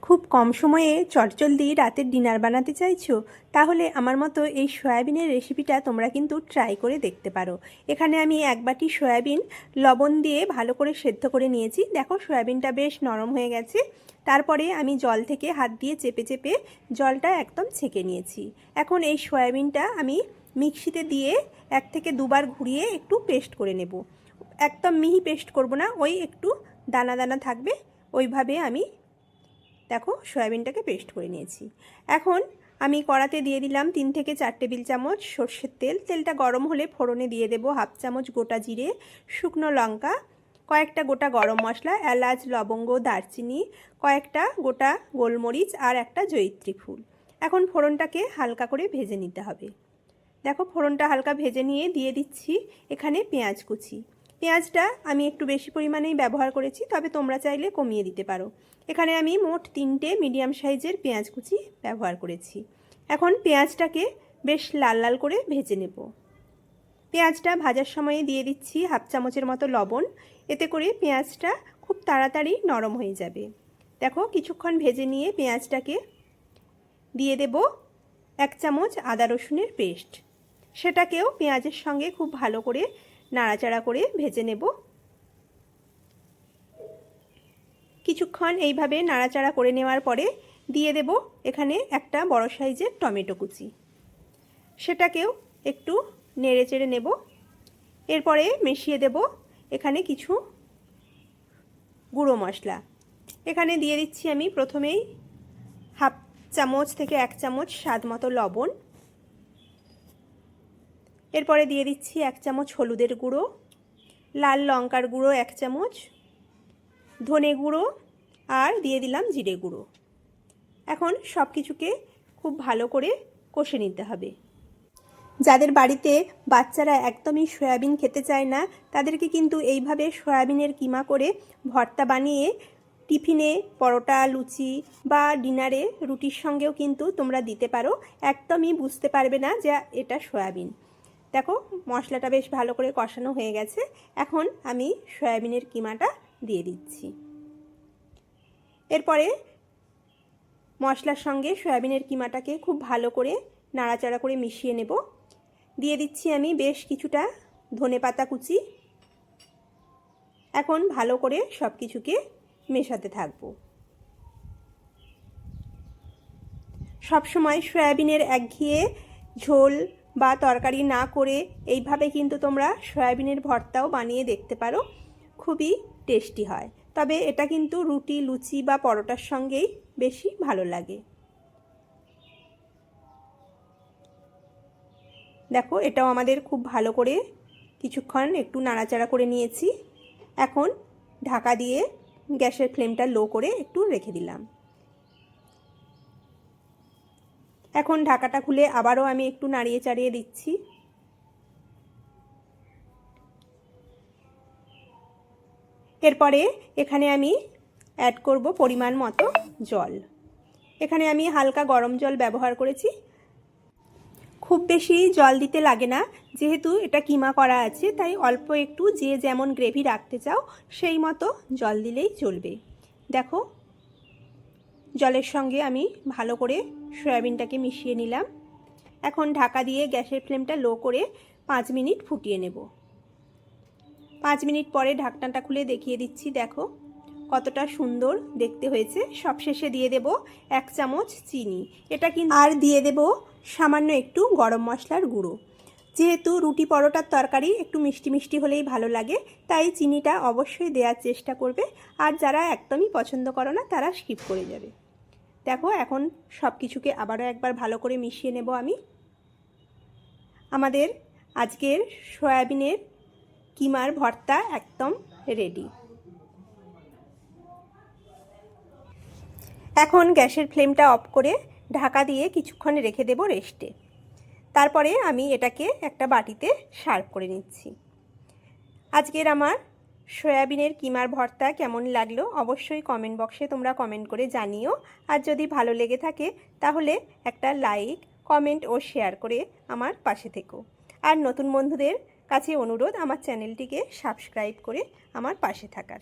খুব কম সময়ে চটজলদি রাতের ডিনার বানাতে চাইছো? তাহলে আমার মতো এই সয়াবিনের রেসিপিটা তোমরা কিন্তু ট্রাই করে দেখতে পারো। এখানে আমি এক বাটি সয়াবিন লবণ দিয়ে ভালো করে সেদ্ধ করে নিয়েছি। দেখো সয়াবিনটা বেশ নরম হয়ে গেছে। তারপরে আমি জল থেকে হাত দিয়ে চেপে চেপে জলটা একদম ছেঁকে নিয়েছি। এখন এই সয়াবিনটা আমি মিক্সিতে দিয়ে 1 থেকে 2 বার ঘুরিয়ে একটু পেস্ট করে নেব। একদম মিহি পেস্ট করব না, ওই একটু দানা দানা থাকবে, ওইভাবে আমি দেখো সয়াবিনটাকে পেস্ট করে নিয়েছি। এখন আমি কড়াতে দিয়ে দিলাম 3 থেকে 4 টেবিল চামচ সর্ষের তেল। তেলটা গরম হলে ফোড়নে দিয়ে দেব হাফ চামচ গোটা জিরে, শুকনো লঙ্কা, কয়েকটা গোটা গরম মশলা, এলাচ, লবঙ্গ, দারচিনি, কয়েকটা গোটা গোলমরিচ আর একটা জয়িত্রী ফুল। এখন ফোড়নটাকে হালকা করে ভেজে নিতে হবে। দেখো ফোড়নটা হালকা ভেজে নিয়ে দিয়ে দিচ্ছি এখানে পেঁয়াজ কুচি। পেঁয়াজটা আমি একটু বেশি পরিমাণেই ব্যবহার করেছি, তবে তোমরা চাইলে কমিয়ে দিতে পারো। এখানে আমি মোট 3টে মিডিয়াম সাইজের পেঁয়াজ কুচি ব্যবহার করেছি। এখন পেঁয়াজটাকে বেশ লাল লাল করে ভেজে নেব। পেঁয়াজটা ভাজার সময়ে দিয়ে দিচ্ছি হাফ চামচের মতো লবণ। এতে করে পেঁয়াজটা খুব তাড়াতাড়ি নরম হয়ে যাবে। দেখো কিছুক্ষণ ভেজে নিয়ে পেঁয়াজটাকে দিয়ে দেব 1 চামচ আদা রসুনের পেস্ট। সেটাকেও পেঁয়াজের সঙ্গে খুব ভালো করে নাড়াচাড়া করে ভেজে নেব। কিছুক্ষণ এইভাবে নাড়াচাড়া করে নেওয়ার পরে দিয়ে দেব এখানে একটা বড় সাইজের টমেটো কুচি। সেটাকেও একটু নেড়ে চেড়ে নেব। এরপরে মিশিয়ে দেব এখানে কিছু গুঁড়ো মশলা। এখানে দিয়ে দিচ্ছি আমি প্রথমেই হাফ চামচ থেকে 1 চামচ স্বাদ মতো লবণ। এরপরে দিয়ে দিচ্ছি 1 চামচ হলুদের গুঁড়ো, লাল লঙ্কার গুঁড়ো 1 চামচ, ধনে গুঁড়ো আর দিয়ে দিলাম জিরে গুঁড়ো। এখন সব কিছুকে খুব ভালো করে কষে নিতে হবে। যাদের বাড়িতে বাচ্চারা একদমই সয়াবিন খেতে চায় না, তাদেরকে কিন্তু এইভাবে সয়াবিনের কিমা করে ভর্তা বানিয়ে টিফিনে, পরোটা, লুচি বা ডিনারে রুটির সঙ্গেও কিন্তু তোমরা দিতে পারো। একদমই বুঝতে পারবে না যে এটা সয়াবিন। দেখো মশলাটা বেশ ভালো করে কষানো হয়ে গেছে। এখন আমি সয়াবিনের কিমাটা দিয়ে দিচ্ছি। এরপরে মশলার সঙ্গে সয়াবিনের কিমাটাকে খুব ভালো করে নাড়াচাড়া করে মিশিয়ে নেব। দিয়ে দিচ্ছি আমি বেশ কিছুটা ধনেপাতা কুচি। এখন ভালো করে সব কিছুকে মেশাতে থাকবো। সবসময় সয়াবিনের একঘেয়ে ঝোল বা তরকারি না করে এইভাবে কিন্তু তোমরা সয়াবিনের ভর্তাও বানিয়ে দেখতে পারো। খুবই টেস্টি হয়। তবে এটা কিন্তু রুটি, লুচি বা পরোটার সঙ্গেই বেশি ভালো লাগে। দেখো এটাও আমাদের খুব ভালো করে কিছুক্ষণ একটু নাড়াচাড়া করে নিয়েছি। এখন ঢাকা দিয়ে গ্যাসের ফ্লেমটা লো করে একটু রেখে দিলাম। এখন ঢাকাটা খুলে আবারও আমি একটু নাড়িয়ে চাড়িয়ে দিচ্ছি। এরপরে এখানে আমি অ্যাড করব পরিমাণ মতো জল। এখানে আমি হালকা গরম জল ব্যবহার করেছি। খুব বেশি জল দিতে লাগে না, যেহেতু এটা কিমা করা আছে, তাই অল্প একটু যে যেমন গ্রেভি রাখতে চাও সেই মতো জল দিলেই চলবে। দেখো জলের সঙ্গে আমি ভালো করে সয়াবিনটাকে মিশিয়ে নিলাম। এখন ঢাকা দিয়ে গ্যাসের ফ্লেমটা লো করে 5 মিনিট ফুটিয়ে নেব। 5 মিনিট পরে ঢাকনাটা খুলে দেখিয়ে দিচ্ছি। দেখো কতটা সুন্দর দেখতে হয়েছে। সবশেষে দিয়ে দেব 1 চামচ চিনি। এটা কিন্তু আর দিয়ে দেব সামান্য একটু গরম মশলার গুঁড়ো। যেহেতু রুটি পরোটার তরকারি একটু মিষ্টি মিষ্টি হলেই ভালো লাগে, তাই চিনিটা অবশ্যই দেওয়ার চেষ্টা করবে। আর যারা একদমই পছন্দ করো না তারা স্কিপ করে যাবে। দেখো এখন সব কিছুকে আবারও একবার ভালো করে মিশিয়ে নেব আমি। আমাদের আজকের সয়াবিনের কিমার ভর্তা একদম রেডি। এখন গ্যাসের ফ্লেমটা অফ করে ঢাকা দিয়ে কিছুক্ষণ রেখে দেব রেস্টে। তারপরে আমি এটাকে একটা বাটিতে সার্ভ করে নিচ্ছি। আজকের আমার সয়াবিনের কিমার ভর্তা কেমন লাগলো অবশ্যই কমেন্ট বক্সে তোমরা কমেন্ট করে জানিও। আর যদি ভালো লেগে থাকে তাহলে একটা লাইক, কমেন্ট ও শেয়ার করে আমার পাশে থেকো। আর নতুন বন্ধুদের কাছে অনুরোধ আমার চ্যানেলটিকে সাবস্ক্রাইব করে আমার পাশে থাকার।